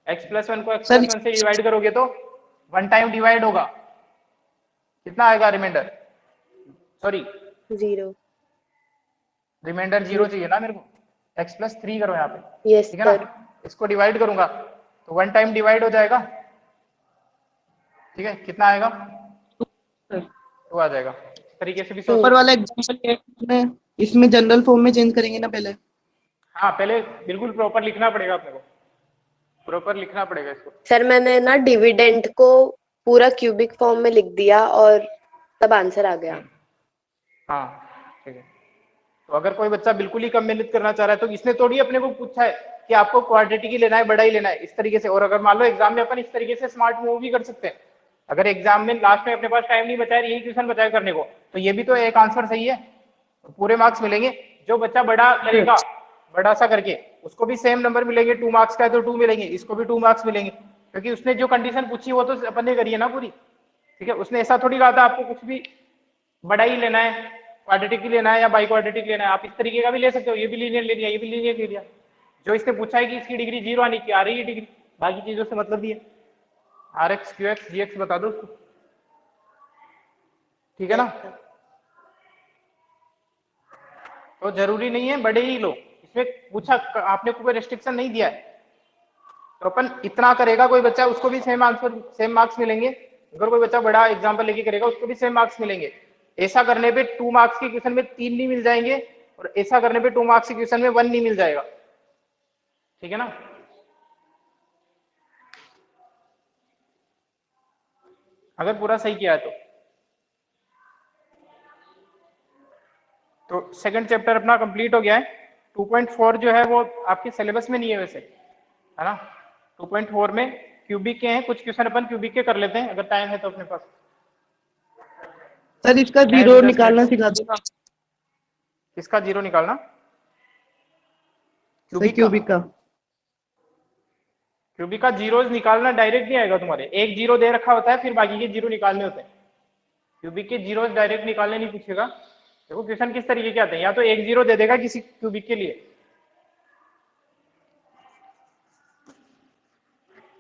x+1 को सर x+1 से डिवाइड करोगे तो 1 टाइम डिवाइड होगा, कितना आएगा रिमाइंडर, सॉरी 0। रिमाइंडर जीरो चाहिए ना मेरे को, x+3 करो यहाँ पे, Yes, ठीक है sir. ना, इसको डिवाइड करूंगा तो 1 टाइम डिवाइड हो जाएगा, ठीक है, कितना आएगा? सर 2 आ जाएगा। इस तरीके से भी सोच ऊपर सकते वाला हैं। एग्जांपल इसमें जनरल फॉर्म में चेंज करेंगे ना पहले। हाँ, पहले बिल्कुल प्रॉपर लिखना पड़ेगा अपने को, प्रॉपर लिखना पड़ेगा इसको। सर मैंने ना डिविडेंड को पूरा क्यूबिक फॉर्म में लिख दिया और तब आंसर आ गया। हाँ ठीक है। तो अगर कोई बच्चा बिल्कुल ही कम मेहनत करना चाह रहा है तो इसने थोड़ी अपने को पूछा है कि आपको क्वाड्रेटिक ही लेना है, बड़ा ही लेना है, इस तरीके से। और अगर मान लो एग्जाम में अपन इस तरीके से स्मार्ट मूव भी कर सकते हैं, अगर एग्जाम में लास्ट में अपने पास टाइम नहीं बचा है, यही क्वेश्चन बचा है करने को, तो ये भी तो एक आंसर सही है, पूरे मार्क्स मिलेंगे। जो बच्चा बड़ा करेगा, बड़ा सा करके, उसको भी सेम नंबर मिलेंगे। 2 मार्क्स का है तो 2 मिलेंगे, इसको भी 2 मार्क्स मिलेंगे, क्योंकि उसने जो कंडीशन पूछी वो तो अपन ने करी है ना पूरी। ठीक है, उसने ऐसा थोड़ी कहा था आपको कुछ भी बड़ा ही लेना है, क्वाड्रेटिक ही लेना है या बाई क्वाड्रेटिक लेना है। आप इस तरीके का भी ले सकते हो, ये भी लीनियर ले लिया, ये भी लीनियर ले लिया। जो इसने पूछा है कि इसकी डिग्री 0 आनी की, आ रही है डिग्री, बाकी चीजों से मतलब भी है। RX QX GX बता दो उसको, ठीक है ना। तो जरूरी नहीं है बड़े ही लो, इसमें पूछा आपने कोई रेस्ट्रिक्शन नहीं दिया है, तो अपन इतना करेगा कोई बच्चा, उसको भी सेम आंसर, सेम मार्क्स मिलेंगे। अगर कोई बच्चा बड़ा एग्जाम्पल लेके करेगा, उसको भी सेम मार्क्स मिलेंगे। ऐसा करने पे 2 मार्क्स के क्वेश्चन में 3 नहीं मिल जाएंगे, और ऐसा करने पे 2 मार्क्स के क्वेश्चन में 1 नहीं मिल जाएगा। ठीक है ना। अगर पूरा सही किया है तो सेकंड चैप्टर अपना कंप्लीट हो गया है। 2.4 जो है वो आपके सिलेबस में नहीं है वैसे, है ना। 2.4 में क्यूबिक के हैं कुछ क्वेश्चन, अपन क्यूबिक के कर लेते हैं अगर टाइम है तो अपने पास। सर इसका है भी जीरो 10 निकालना मिनट। सिखा देना। किसका जीरो निकालना? सर क्यूबिक का। क्यूबिक का जीरोज निकालना डायरेक्ट नहीं आएगा तुम्हारे, एक जीरो दे रखा होता है, फिर बाकी के जीरो निकालने होते हैं। क्यूबिक के जीरोज डायरेक्ट निकालने नहीं पूछेगा। देखो क्वेश्चन किस तरीके के आते हैं, या तो एक जीरो दे देगा किसी क्यूबिक के लिए,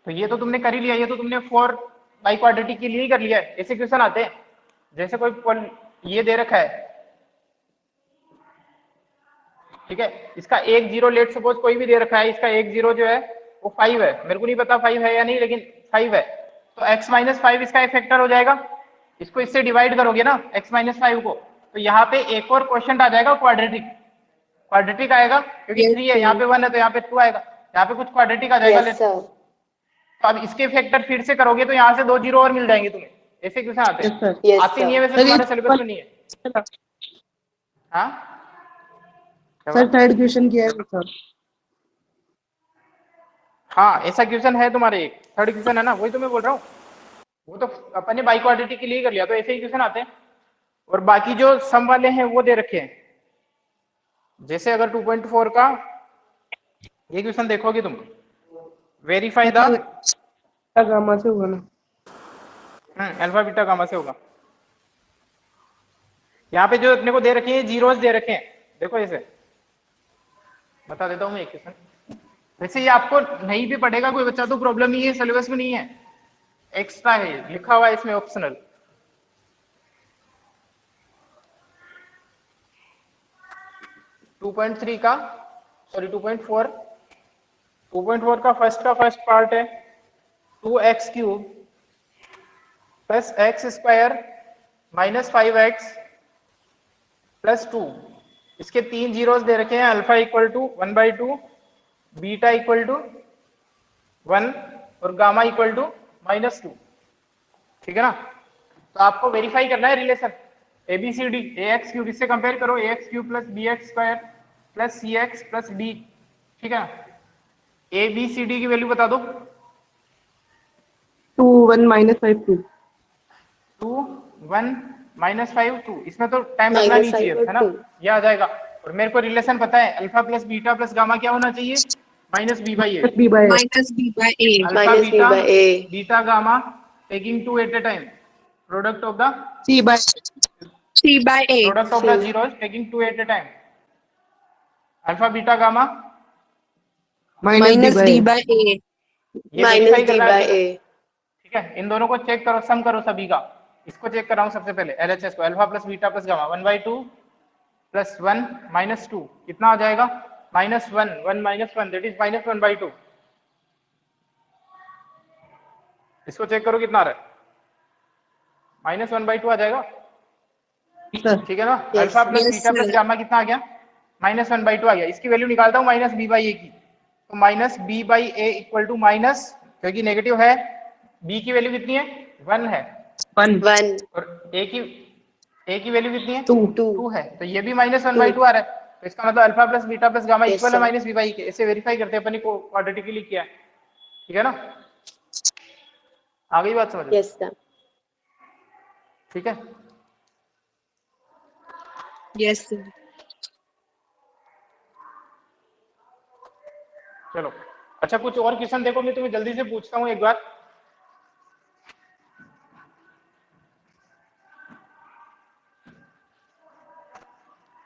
तो ये तो तुमने कर ही लिया, ये तो तुमने 4 बाई क्वाड्रेटिक के लिए ही कर लिया है। ऐसे क्वेश्चन आते हैं, जैसे कोई ये दे रखा है, ठीक है, इसका एक जीरो लेट सपोज कोई भी दे रखा है, इसका एक जीरो जो है वो 5 है, मेरे को नहीं पता 5 है या नहीं, लेकिन 5 है, तो x-5 इसका एक फैक्टर हो जाएगा। इसको इससे डिवाइड करोगे ना x-5 को, तो यहाँ पे एक और क्वेश्चन आ जाएगा क्वाड्रेटिक, क्वाड्रेटिक आएगा, क्योंकि 3 है, यहाँ पे 1 है तो यहाँ पे 2 आएगा, यहाँ पे कुछ क्वाड्रेटिक आ जाएगा। Yes sir. तो अब इसके फैक्टर फिर से करोगे तो यहाँ से 2 जीरो और मिल जाएंगे तुम्हें। ऐसे क्वेश्चन आते यस हैं, सर। यस आते नहीं है वैसे, सर तुम्हारे सिलेबस में नहीं है। हाँ सर थर्ड क्वेश्चन किया है सर। हाँ ऐसा क्वेश्चन है तुम्हारे, एक थर्ड क्वेश्चन है ना, वही तो मैं बोल रहा हूँ। वो तो अपन ने बाई क्वाड्रेटिक के लिए कर लिया, तो ऐसे ही क्वेश्चन आते हैं। और बाकी जो सम वाले हैं वो दे रखे हैं, जैसे अगर 2.4 का ये क्वेश्चन देखोगे तुम, वेरीफाई द गामा से होगा ना। अल्फा बीटा गामा से होगा। यहाँ पे जो अपने को दे रखे हैं जीरोस दे रखे हैं, देखो ऐसे बता देता हूँ मैं एक क्वेश्चन। वैसे ये आपको नहीं भी पढ़ेगा कोई बच्चा तो प्रॉब्लम ही है, सिलेबस में नहीं है, एक्स्ट्रा है, लिखा हुआ है इसमें ऑप्शनल। टू 2.3 का, सॉरी 2.4 का फर्स्ट पार्ट है 2x³ plus x² minus 5x plus 2। इसके 3 जीरोस दे रखे हैं, alpha equal to 1/2, beta equal to 1 और गामा इक्वल टू -2। ठीक है ना। तो आपको वेरीफाई करना है रिलेशन ABCD, AX³ इससे कंपेयर करो, AX³ plus BX² plus CX plus D। ठीक है, ABCD की वैल्यू बता दो। 2 1 -5 2 2 1 -5 2, इसमें तो टाइम लगना नहीं चाहिए, है ना, ये आ जाएगा। और मेरे को रिलेशन पता है, alpha plus beta plus gamma क्या होना चाहिए, -b/a, -b/a, alpha -b beta by a, beta gamma taking 2 at a time, product of the c/a, product of the zeros taking 2 at a time, alpha beta gamma -d/a, ये minus verify d करना by है। a. ठीक है, इन दोनों को check करो, सम करो सभी का। इसको चेक कर रहा हूं सबसे पहले, LHS को, alpha plus beta plus gamma 1/2 plus 1 -2 कितना आ जाएगा, -1 1 -1 दैट इज -1/2। इसको चेक करो कितना आ रहा है, -1/2 आ जाएगा, सर ठीक है ना। Yes. Alpha plus Yes, beta plus sir. Gamma कितना आ गया, -1/2 आ गया। इसकी वैल्यू निकालता हूँ -b/a की, तो -b/a इक्वल टू माइनस, क्योंकि नेगेटिव है, b की वैल्यू कितनी है 1 है, 1 1 और a की वैल्यू कितनी है 2 2 2 है, तो ये भी -1/2 आ रहा है। तो इसका मतलब alpha plus beta plus gamma Yes, equal है sir. -b/a के। इसे वेरीफाई करते हैं, अपन ने क्वाड्रेटिकली किया है, ठीक है ना। आ गई बात समझ में? yes sir. ठीक है, Yes, sir. चलो। अच्छा, कुछ और क्वेश्चन देखो, मैं तुम्हें जल्दी से पूछता हूँ एक बार।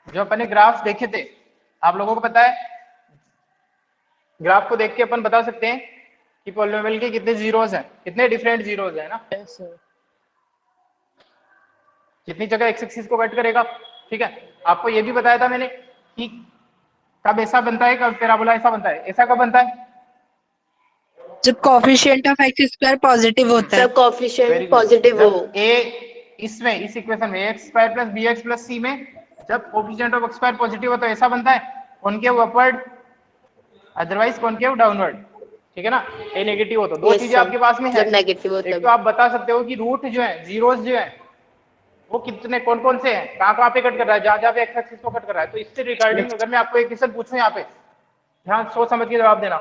जो अपन ने ग्राफ देखे थे, आप लोगों को पता है, ग्राफ को देख के अपन बता सकते हैं कि पॉलिनोमियल के कितने जीरोस हैं, कितने डिफरेंट जीरोस हैं ना, Yes sir. कितनी जगह एक्स एक्सिस को कट करेगा, ठीक है। आपको ये भी बताया था मैंने कि कब ऐसा बनता है, कब पैराबोला ऐसा बनता है। ऐसा कब बनता है, जब coefficient of x square positive होता है। सब कोफिशिएंट वेरी गुड। पॉजिटिव हो। जब ए इसमें इस इक्वेशन में x square plus b x plus c में जब coefficient of x square positive हो तो ऐसा बनता है, concave upward, otherwise concave downward, ठीक है ना। ए नेगेटिव हो तो दो Yes, चीजें sir. आपके पास में है। जब नेगेटिव हो एक तब तो आप बता सकते हो कि रूट जो है, जीरोस जो है, वो कितने कौन कौन से हैं, कहाँ कहाँ पे कट कर रहा है, जहाँ जहाँ पे एक्स एक्सिस को कट कर रहा है। तो इससे रिगार्डिंग अगर मैं आपको एक क्वेश्चन पूछूं, यहाँ पे ध्यान सोच समझ के जवाब देना।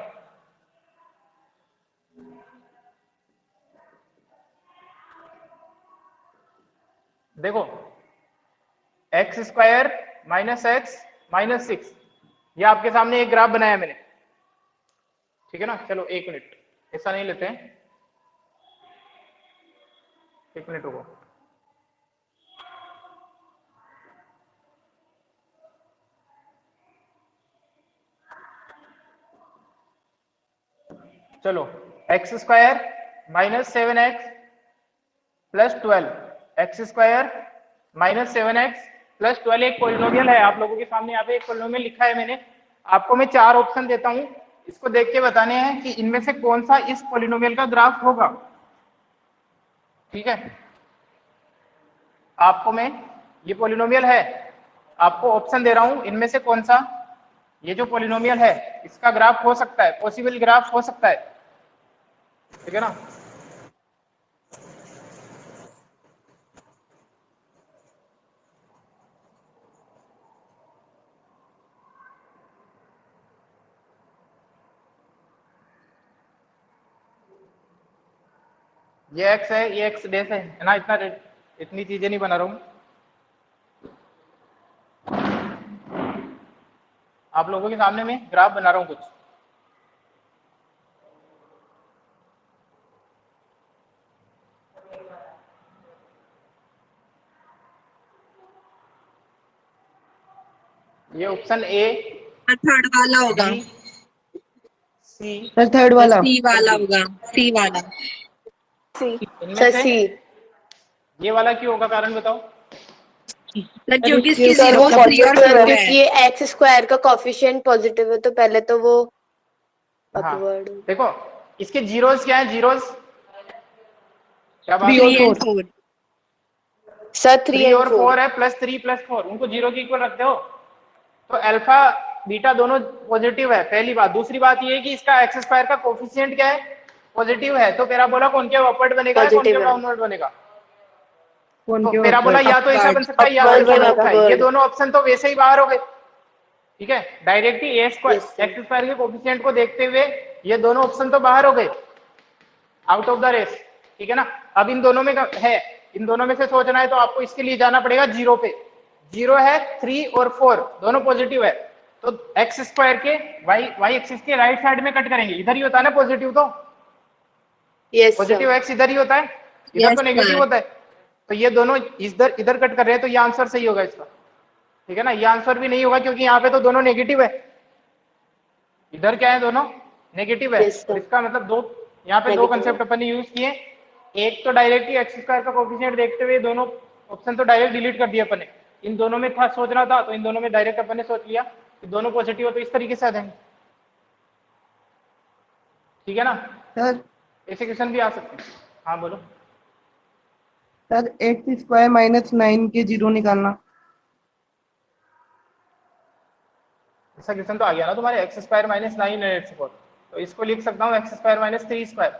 देखो, x square minus x minus 6, ये आपके सामने एक ग्राफ बनाया मैंने, ठीक है ना। चलो एक मिनट, ऐसा नहीं लेते हैं, एक मिनट रुको। चलो, x square -7x plus 12, x square -7x plus 12 एक पॉलिनोमियल है आप लोगों के सामने। यहाँ पे एक पॉलिनोमियल लिखा है मैंने, आपको मैं 4 ऑप्शन देता हूँ, इसको देख के बताने हैं कि इनमें से कौन सा इस पॉलिनोमियल का ग्राफ होगा, ठीक है। आपको मैं, ये पॉलिनोमियल है, आपको ऑप्शन दे रहा हूं, इनमें से कौन सा ये जो पॉलिनोमियल है इसका ग्राफ हो सकता है, पॉसिबल ग्राफ हो सकता है, ठीक है ना। ये एक्स है, ये एक्स डैश है ना, इतनी चीजें नहीं बना रहा हूं, आप लोगों के सामने मैं ग्राफ बना रहा हूं कुछ। ये ऑप्शन ए, थर्ड वाला होगा, बी, सी, सर थर्ड वाला सी वाला होगा, सी वाला। इनमें सर से सी। ये वाला क्यों होगा, कारण बताओ। सर क्योंकि इसकी क्योंकि सर जीरो वो का थ्री और सर 4 है। क्योंकि ये एक्स स्क्वायर का कोफिशिएंट पॉजिटिव है तो पहले तो वो हाँ, अपवर्ड। देखो इसके जीरोस क्या है, जीरोस क्या बात 3 है, और 3 और 4 4। सर 3 3 एंड और 4। 4 है, प्लस 3 प्लस 4, उनको जीरो के इक्वल रखते हो तो अल्फा बीटा दोनों पॉजिटिव है, पहली बात। दूसरी बात ये है कि इसका एक्स स्क्वायर का कोफिशिएंट क्या है, पॉजिटिव है, तो पैराबोला कॉनकेव अपवर्ड बनेगा या पॉजिटिव कॉनकेव है। डाउनवर्ड बनेगा। कौन तो के पैराबोला ऊपर या तो ऐसा बन सकता है या अपवर्ड कॉनकेव बनेगा, होता है, ये अपवर्ड। दोनों ऑप्शन तो वैसे ही बाहर हो गए, ठीक है। Directly a square Yes, sir. X square के कोफिशिएंट को देखते हुए ये दोनों ऑप्शन तो बाहर हो गए, आउट ऑफ द रेस, ठीक है ना। अब इन दोनों में है, इन दोनों में से सोचना है तो आपको इसके लिए जाना पड़ेगा जीरो पे। जीरो है, 3 और 4 दोनों पॉजिटिव है, तो एक्स स्क्वायर के वाई एक्सिस के राइट साइड में कट करेंगे, इधर ही होता है ना पॉजिटिव, तो यस पॉजिटिव सर। एक्स इधर ही होता है, इधर Yes, तो नेगेटिव sir. होता है, तो ये दोनों इधर इधर कट कर रहे हैं, तो ये आंसर सही होगा इसका, ठीक है ना। ये आंसर भी नहीं होगा क्योंकि यहाँ पे तो दोनों नेगेटिव है, इधर क्या है, दोनों नेगेटिव है। Yes, sir. और इसका मतलब दो, यहाँ पे दो Negative कंसेप्ट है। अपन ने यूज किए, एक तो डायरेक्टली एक्स स्क्वायर का कोफिशिएंट देखते हुए दोनों ऑप्शन तो डायरेक्ट डिलीट कर दिया अपन ने, इन दोनों में था सोचना था तो इन दोनों में डायरेक्ट अपन ने सोच लिया कि दोनों पॉजिटिव हो तो इस तरीके से आ जाएंगे, ठीक है ना। सर ऐसे क्वेश्चन भी आ सकते हैं। हाँ बोलो। सर एक्स स्क्वायर माइनस 9 के 0 निकालना। ऐसा क्वेश्चन तो आ गया ना तुम्हारे, एक्स स्क्वायर माइनस 9 है एक्स फोर, तो इसको लिख सकता हूँ एक्स स्क्वायर माइनस 3 स्क्वायर,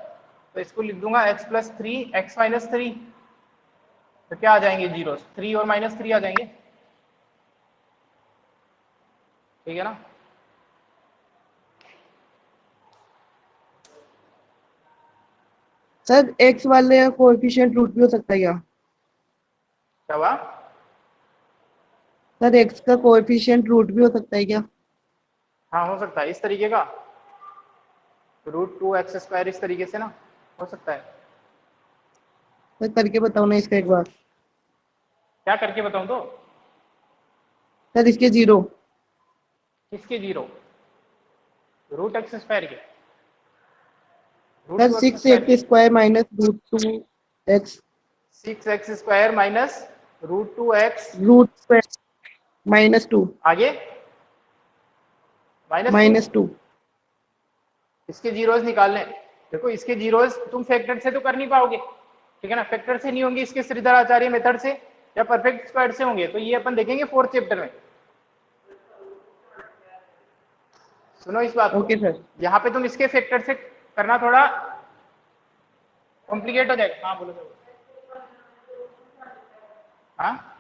तो इसको लिख दूंगा एक्स प्लस 3 एक्स माइनस 3, तो क्या आ जाएंगे जीरो, 3 और माइनस 3 आ जाएंगे, ठीक है ना। सर एक्स वाले का कोएफिशिएंट रूट भी हो सकता है क्या? क्या हुआ? सर एक्स का कोएफिशिएंट रूट भी हो सकता है क्या? हाँ हो सकता है इस तरीके का, √2 एक्स स्क्वायर इस तरीके से ना, हो सकता है। सर करके बताओ ना इसका एक बार। क्या करके बताऊं तो? सर इसके 0। किसके जीरो? √x स्क्वायर के, सर √2 एक्स 6 स्क्वायर के, x square minus √2 x 6x square minus √2x, root minus 2 आगे माइनस टू, माइनस 2। इसके जीरोस निकालने। देखो इसके जीरोस तुम फैक्टर से तो कर नहीं पाओगे, ठीक है ना, फैक्टर से नहीं होंगे इसके श्रीधर आचार्य मेथड से या परफेक्ट स्क्वायर से होंगे, तो ये अपन देखेंगे 4th चैप्टर में। सुनो इस बात को, ओके सर। यहाँ पे तुम इसके फैक्टर से करना थोड़ा कॉम्प्लिकेट हो जाएगा। हाँ बोलो सर। हाँ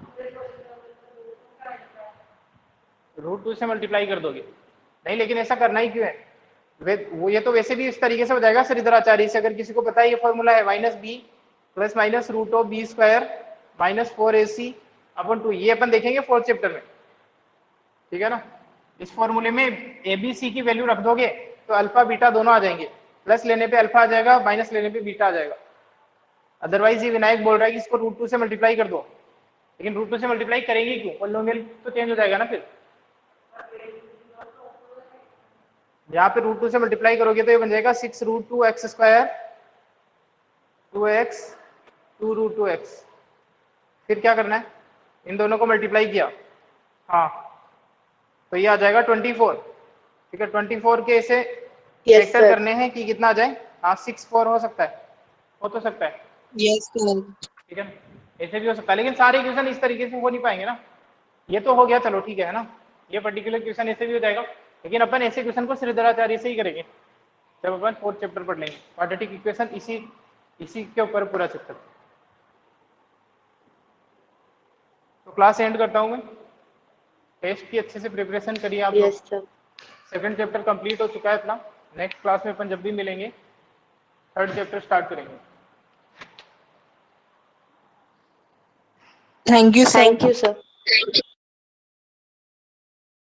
√2 से मल्टीप्लाई कर दोगे? नहीं, लेकिन ऐसा करना ही क्यों है? वो ये तो वैसे भी इस तरीके से हो जाएगा श्रीधराचार्य से, अगर किसी को पता है ये फॉर्मूला है -b plus minus √b square minus 4ac upon 2, ये अपन देखेंगे 4th चैप्टर में, ठीक है ना। इस फॉर्मूले में ए बी सी की वैल्यू रख दोगे तो अल्फा बीटा दोनों आ जाएंगे, प्लस लेने पे अल्फा आ जाएगा, माइनस लेने पे बीटा आ जाएगा। अदरवाइज ये विनायक बोल रहा है कि इसको √2 से मल्टीप्लाई कर दो, लेकिन √2 से मल्टीप्लाई करेंगे क्यों? पॉलिनोमियल तो चेंज हो जाएगा ना फिर। यहाँ पे √2 से मल्टीप्लाई करोगे तो ये बन जाएगा 6√2 एक्स स्क्वायर 2x 2√2x। फिर क्या करना है, इन दोनों को मल्टीप्लाई किया, हाँ तो ये आ जाएगा 24, ठीक है। 24 के ऐसे यस फैक्टर सर। करने हैं कि कितना आ जाए, हाँ 6 4 हो सकता है, हो तो सकता है, Yes, sir. ठीक है ना, ऐसे भी हो सकता है, लेकिन सारे क्वेश्चन इस तरीके से हो नहीं पाएंगे ना। ये तो हो गया, चलो ठीक है ना, ये पर्टिकुलर क्वेश्चन ऐसे भी हो जाएगा, लेकिन अपन ऐसे क्वेश्चन को श्रीधराचार्य से ही करेंगे जब अपन 4th चैप्टर पढ़ लेंगे, क्वाड्रेटिक इक्वेशन इसी के ऊपर पूरा चैप्टर। तो क्लास एंड करता हूँ मैं, टेस्ट की अच्छे से प्रिपरेशन करिए आप लोग। Yes sir. 2nd chapter complete हो चुका है अपना, नेक्स्ट क्लास में अपन जब भी मिलेंगे 3rd चैप्टर स्टार्ट करेंगे। Thank you, sir. Thank you sir.